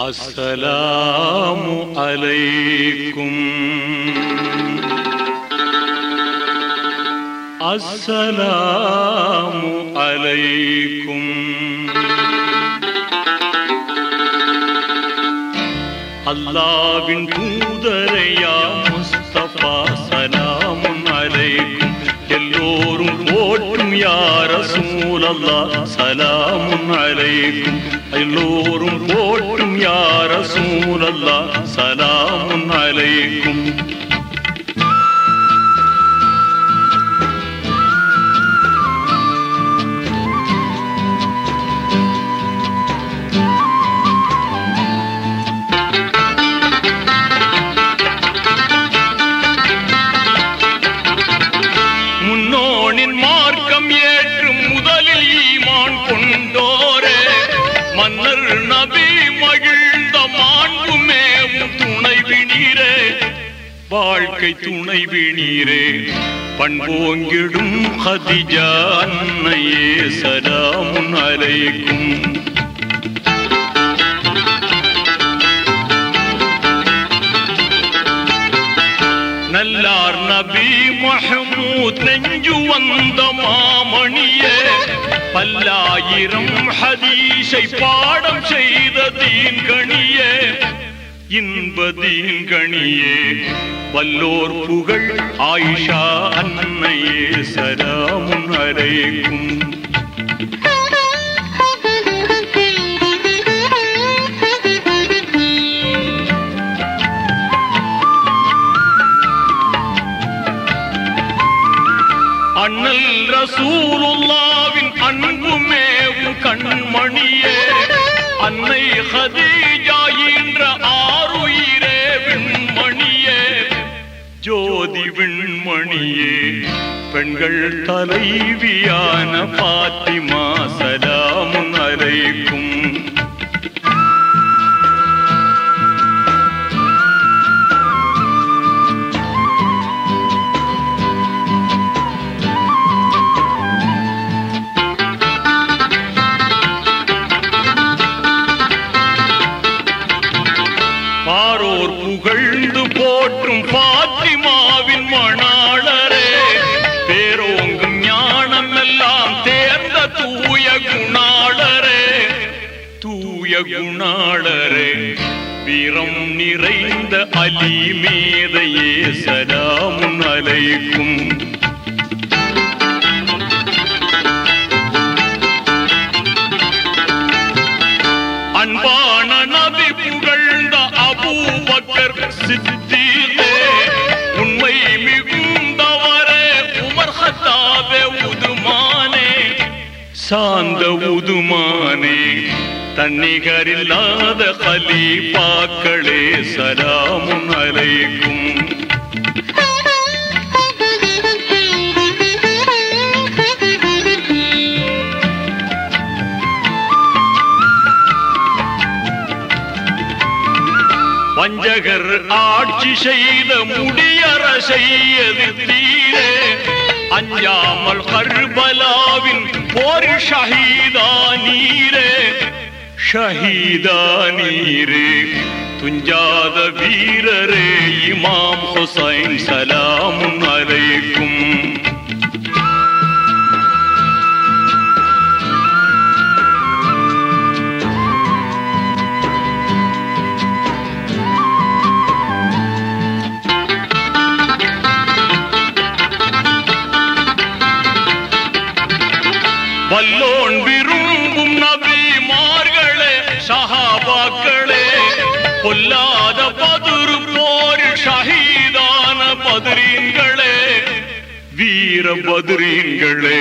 அஸ்ஸலாமு அலைக்கும். அஸ்ஸலாமு அலைக்கும். அல்லாஹ்வின் தூதரையா முஸ்தபா சலாமுன் அலைக்கும். எல்லோரும் போற்றும் யா ரசூலல்லாஹ் சலாமுன் அலைக்கும். எல்லோரும் போற்றும் யா ரசூலல்லாஹ் சலாமுன் அலைக்கும். வாழ்க்கை துணைவி நீரே பண்போங்கிடும் ஹதிஜா அன்னையே சலாமுன் அலைக்கும். நல்லார் நபி மஹமூத் நெஞ்சு வந்த மாமணியே பல்லாயிரம் ஹதீஸை பாடம் செய்த தீன் கணியே இன்பதீன் கணியே வல்லோர் புகழ் ஆயிஷா அன்னையே சலாமுன் அலைக்கும். அண்ணல் ரசூலுல்லாவின் அன்புமேவும் கண்மணியே அன்னை ஹதீஜா என்ற ஆருயிரே விண்மணியே ஜோதி விண்மணியே பெண்கள் தலைவியான பாத்திமா சலாமுன் அலைக்கும். பாரோர் புகழ்ந்து போற்றும் பாத்திமாவின் மணாளரே பேரோங்கும் ஞானம் எல்லாம் தேர்ந்த தூய குணாளரே தூய குணாளரே வீரம் நிறைந்த அலி மேதையே சலாமுன் அலைக்கும். அன்பான நபி புகழ்ந்த அபூபக்கர் சித்தீகே உண்மை மிகுந்தவரே உமர் ஹத்தாபே உதுமானே சாந்த உதுமானே தன்னிகரில்லாத கலீஃபாக்களே சலாமுன் அலைக்கும். வஞ்சகர் ஆட்சி செய்த முடியரசை எதிர்த்தீரே அஞ்சாமல் கர்பலாவின் போர் ஷஹீதா நீரே ஷஹீதா நீரே துஞ்சாத வீரரே இமாம் ஹுசைன் சலாமுன் அலைக்கும். வல்லோன் விரும்பும் நபிமார்களே சஹாபாக்களே பொல்லாத பதுரு போரில் ஷஹீதான பதுரீன்களே வீர பதுரீன்களே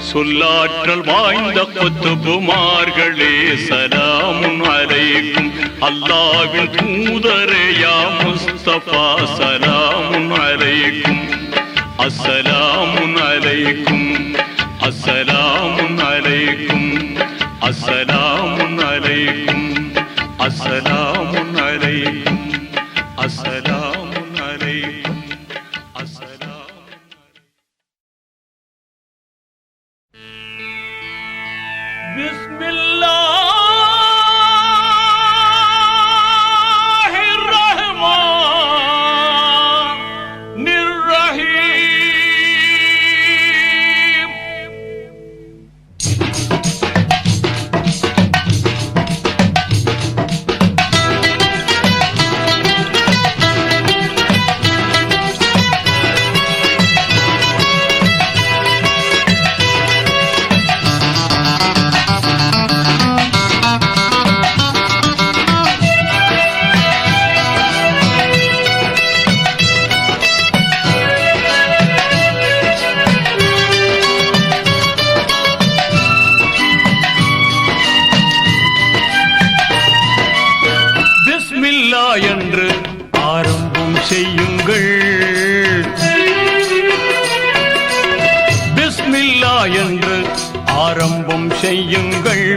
சொல்லாற்றல் வாய்ந்த குத்துபுமார்களே சலாமுன் அலைக்கும். அல்லாஹ்வின் தூதரே யா முஸ்தபா சலாமுன் அலைக்கும். அஸ்ஸலாமுன் அலைக்கும். அஸ்ஸலாமுன் அலைக்கும். அஸ்ஸலாமுன் அலைக்கும். அஸ்ஸலாமுன் அலைக்கும். அஸ்ஸலாமுன் அலைக்கும். அஸ்ஸலாமுன் பிஸ்மில்லாஹ் என்று ஆரம்பம் செய்யுங்கள். பிஸ்மில்லா என்று ஆரம்பம் செய்யுங்கள்.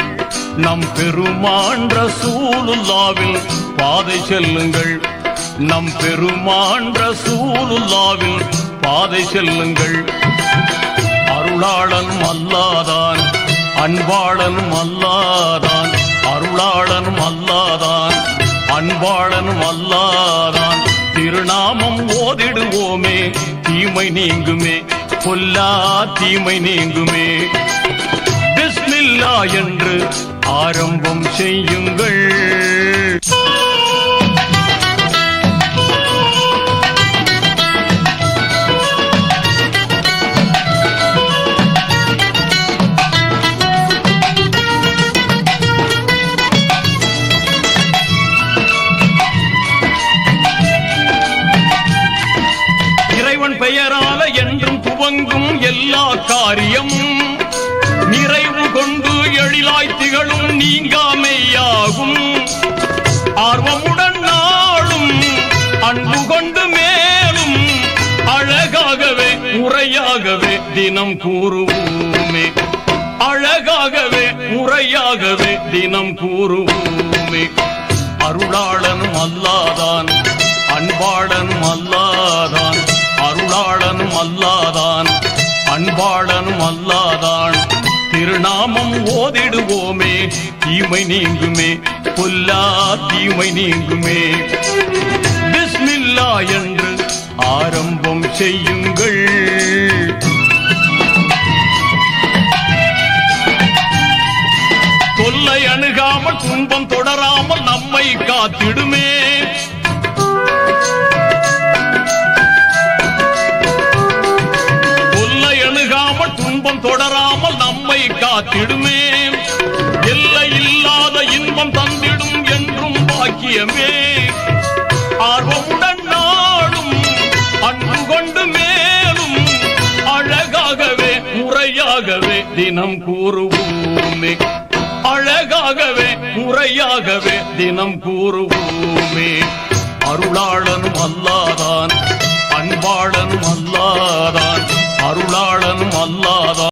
நம் பெருமான் ரசூலுல்லாவின் பாதை செல்லுங்கள். நம் பெருமான் ரசூலுல்லாவின் பாதை செல்லுங்கள். அருளாளன் அல்லாதான் அன்பாளன் அல்லாதான். அருளாளன் அல்லாதான் அன்பாளன் அல்லாதான். திருநாமம் ஓதிடுவோமே தீமை நீங்குமே. பொல்லா தீமை நீங்குமே. பிஸ்மில்லா என்று ஆரம்பம் செய்யுங்கள். இறைவன் பெயரால என்றும் துவங்கும் எல்லா காரியம் நிறைவு கொண்டு எழிலாய் திகழும் நீங்காமையாகும். ஆர்வமுடன் நாளும் அன்பு கொண்டு மேலும் அழகாகவே முறையாகவே தினம் கூறுவோமே. அழகாகவே முறையாகவே தினம் கூறுவோமே. அருளாளன் அல்லாதான் அன்பாளன் அல்லாதான். அருளாளன் அல்லாதான் அன்பாளன் அல்லாதான். திருநாமம் ஓதிடுவோமே தீமை நீங்குமே. பொல்லா தீமை நீங்குமே. பிஸ்மில்லா என்று ஆரம்பம் செய்யுங்கள். தொல்லை அணுகாமல் துன்பம் தொடராமல் நம்மை காத்திடுமே. தொல்லை அணுகாமல் துன்பம் தொடராமல் நம்மை காத்திடுமே. எல்லை இல்லாத இன்பம் தந்திடும் என்றும் பாக்கியமே. ஆர்வமுடன் நாடும் அன்பு கொண்டு மேலும் அழகாகவே முறையாகவே தினம் கூறுவோமே. அழகாகவே முறையாகவே தினம் கூறுவோமே. அருளாளன் அல்லாதான் அன்பாளன் அல்லாதான். அருளாளன் அல்லாதான்